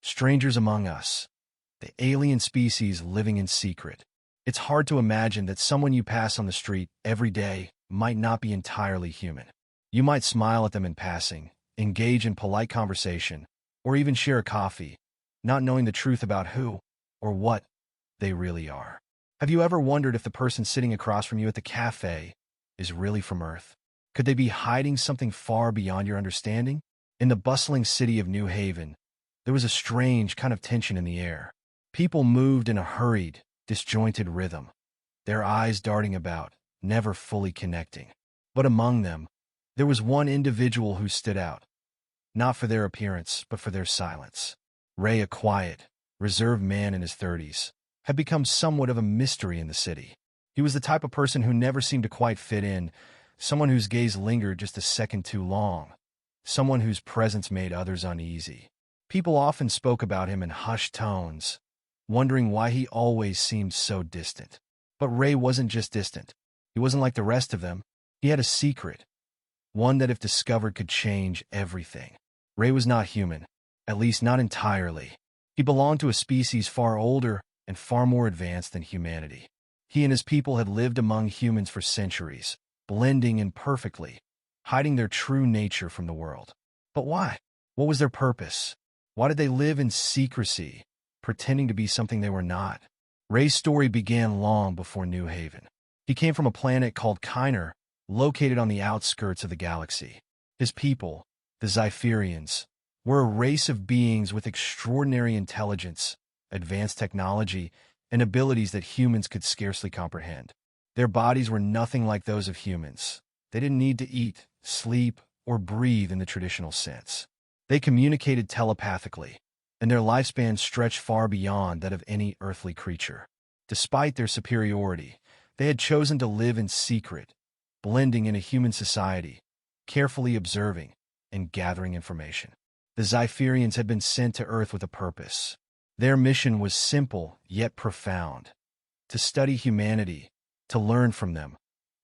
strangers among us, the alien species living in secret. It's hard to imagine that someone you pass on the street every day might not be entirely human. You might smile at them in passing, engage in polite conversation, or even share a coffee, not knowing the truth about who or what they really are. Have you ever wondered if the person sitting across from you at the cafe is really from Earth? Could they be hiding something far beyond your understanding? In the bustling city of New Haven, there was a strange kind of tension in the air. People moved in a hurried, disjointed rhythm, their eyes darting about, never fully connecting. But among them, there was one individual who stood out, not for their appearance, but for their silence. Ray, a quiet, reserved man in his 30s, had become somewhat of a mystery in the city. He was the type of person who never seemed to quite fit in, someone whose gaze lingered just a second too long, someone whose presence made others uneasy. People often spoke about him in hushed tones, wondering why he always seemed so distant. But Ray wasn't just distant. He wasn't like the rest of them. He had a secret, one that if discovered could change everything. Ray was not human, at least not entirely. He belonged to a species far older and far more advanced than humanity. He and his people had lived among humans for centuries, blending in perfectly, hiding their true nature from the world. But why? What was their purpose? Why did they live in secrecy, pretending to be something they were not? Ray's story began long before New Haven. He came from a planet called Kiner, located on the outskirts of the galaxy. His people, the Zypherians, were a race of beings with extraordinary intelligence, advanced technology, and abilities that humans could scarcely comprehend. Their bodies were nothing like those of humans. They didn't need to eat, sleep, or breathe in the traditional sense. They communicated telepathically, and their lifespan stretched far beyond that of any earthly creature. Despite their superiority, they had chosen to live in secret, blending in a human society, carefully observing and gathering information. The Zypherians had been sent to Earth with a purpose. Their mission was simple yet profound: to study humanity, to learn from them,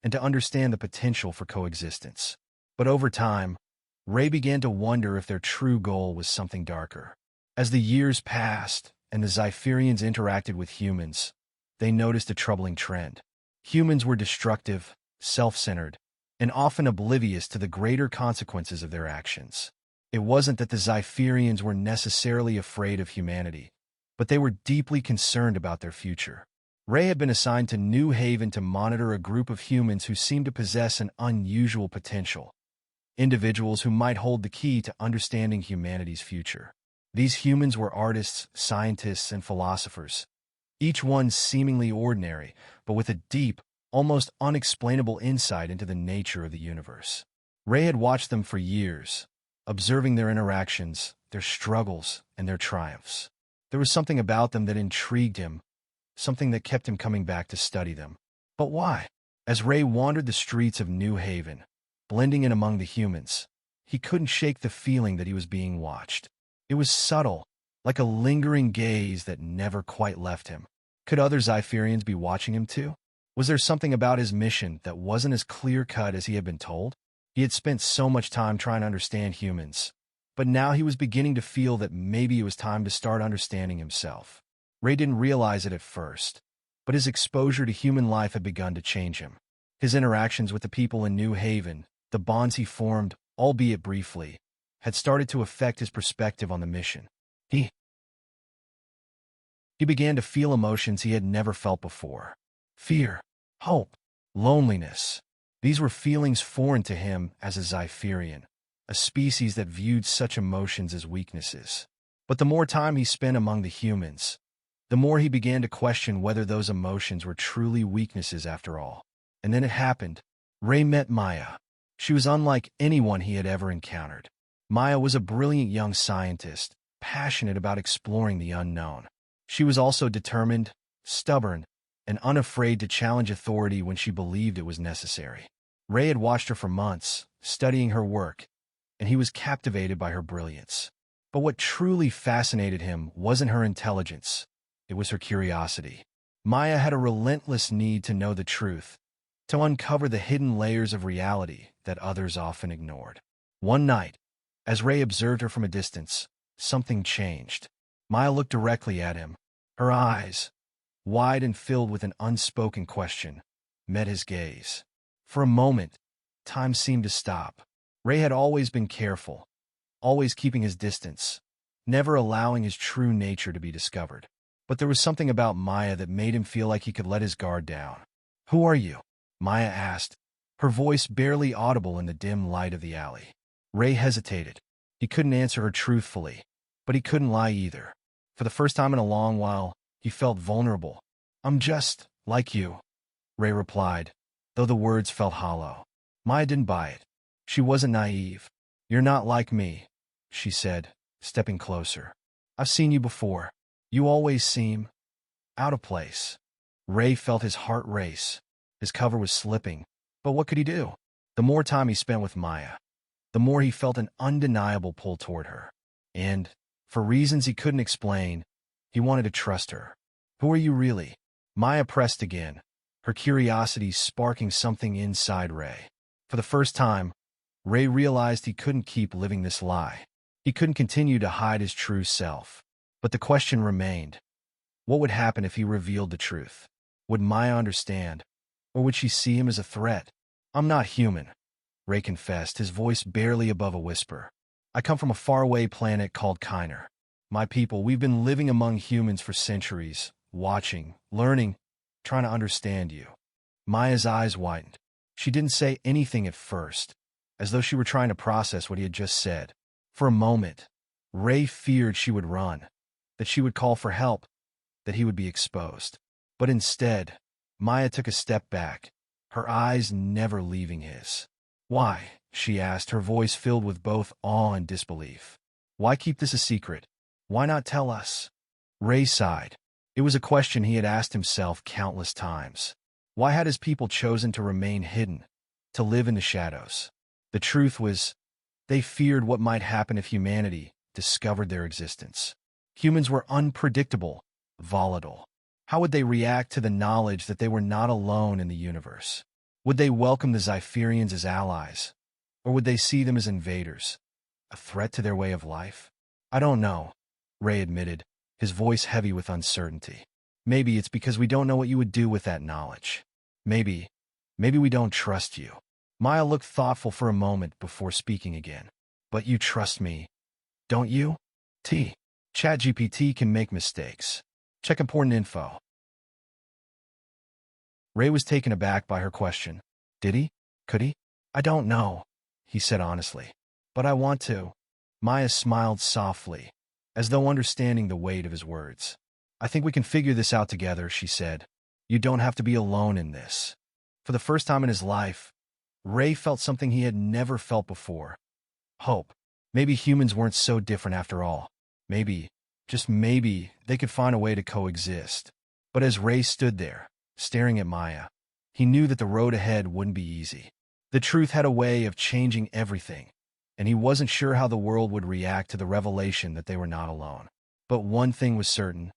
and to understand the potential for coexistence. But over time, Ray began to wonder if their true goal was something darker. As the years passed and the Zypherians interacted with humans, they noticed a troubling trend. Humans were destructive, self-centered, and often oblivious to the greater consequences of their actions. It wasn't that the Zypherians were necessarily afraid of humanity, but they were deeply concerned about their future. Ray had been assigned to New Haven to monitor a group of humans who seemed to possess an unusual potential, individuals who might hold the key to understanding humanity's future. These humans were artists, scientists, and philosophers, each one seemingly ordinary, but with a deep, almost unexplainable insight into the nature of the universe. Ray had watched them for years, observing their interactions, their struggles, and their triumphs. There was something about them that intrigued him, something that kept him coming back to study them. But why? As Ray wandered the streets of New Haven, blending in among the humans, he couldn't shake the feeling that he was being watched. It was subtle, like a lingering gaze that never quite left him. Could other Zypherians be watching him too? Was there something about his mission that wasn't as clear-cut as he had been told? He had spent so much time trying to understand humans, but now he was beginning to feel that maybe it was time to start understanding himself. Ray didn't realize it at first, but his exposure to human life had begun to change him. His interactions with the people in New Haven, the bonds he formed, albeit briefly, had started to affect his perspective on the mission. He began to feel emotions he had never felt before. Fear, hope, loneliness. These were feelings foreign to him as a Zypherian, a species that viewed such emotions as weaknesses. But the more time he spent among the humans, the more he began to question whether those emotions were truly weaknesses after all. And then it happened. Ray met Maya. She was unlike anyone he had ever encountered. Maya was a brilliant young scientist, passionate about exploring the unknown. She was also determined, stubborn, and unafraid to challenge authority when she believed it was necessary. Ray had watched her for months, studying her work, and he was captivated by her brilliance. But what truly fascinated him wasn't her intelligence. It was her curiosity. Maya had a relentless need to know the truth, to uncover the hidden layers of reality that others often ignored. One night, as Ray observed her from a distance, something changed. Maya looked directly at him. Her eyes, wide and filled with an unspoken question, met his gaze. For a moment, time seemed to stop. Ray had always been careful, always keeping his distance, never allowing his true nature to be discovered. But there was something about Maya that made him feel like he could let his guard down. "Who are you?" Maya asked, her voice barely audible in the dim light of the alley. Ray hesitated. He couldn't answer her truthfully, but he couldn't lie either. For the first time in a long while, he felt vulnerable. "I'm just like you," Ray replied, though the words felt hollow. Maya didn't buy it. She wasn't naive. "You're not like me," she said, stepping closer. "I've seen you before. You always seem out of place." Ray felt his heart race. His cover was slipping, but what could he do? The more time he spent with Maya, the more he felt an undeniable pull toward her. And, for reasons he couldn't explain, he wanted to trust her. "Who are you really?" Maya pressed again, her curiosity sparking something inside Ray. For the first time, Ray realized he couldn't keep living this lie. He couldn't continue to hide his true self. But the question remained. What would happen if he revealed the truth? Would Maya understand? Or would she see him as a threat? "I'm not human," Ray confessed, his voice barely above a whisper. "I come from a faraway planet called Kiner. My people, we've been living among humans for centuries, watching, learning, trying to understand you." Maya's eyes widened. She didn't say anything at first, as though she were trying to process what he had just said. For a moment, Ray feared she would run, that she would call for help, that he would be exposed. But instead, Maya took a step back, her eyes never leaving his. "Why?" she asked, her voice filled with both awe and disbelief. "Why keep this a secret? Why not tell us?" Ray sighed. It was a question he had asked himself countless times. Why had his people chosen to remain hidden, to live in the shadows? The truth was, they feared what might happen if humanity discovered their existence. Humans were unpredictable, volatile. How would they react to the knowledge that they were not alone in the universe? Would they welcome the Zypherians as allies? Or would they see them as invaders, a threat to their way of life? "I don't know," Ray admitted, his voice heavy with uncertainty. "Maybe it's because we don't know what you would do with that knowledge. Maybe we don't trust you." Maya looked thoughtful for a moment before speaking again. "But you trust me, don't you?" ChatGPT can make mistakes. Check important info. Ray was taken aback by her question. Did he? Could he? "I don't know," he said honestly. "But I want to." Maya smiled softly, as though understanding the weight of his words. "I think we can figure this out together," she said. "You don't have to be alone in this." For the first time in his life, Ray felt something he had never felt before. Hope. Maybe humans weren't so different after all. Maybe, just maybe, they could find a way to coexist. But as Ray stood there, staring at Maya, he knew that the road ahead wouldn't be easy. The truth had a way of changing everything, and he wasn't sure how the world would react to the revelation that they were not alone. But one thing was certain.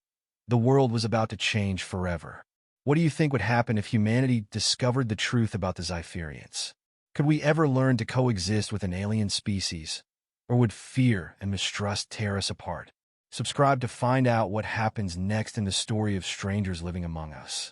The world was about to change forever. What do you think would happen if humanity discovered the truth about the Zypherians? Could we ever learn to coexist with an alien species? Or would fear and mistrust tear us apart? Subscribe to find out what happens next in the story of strangers living among us.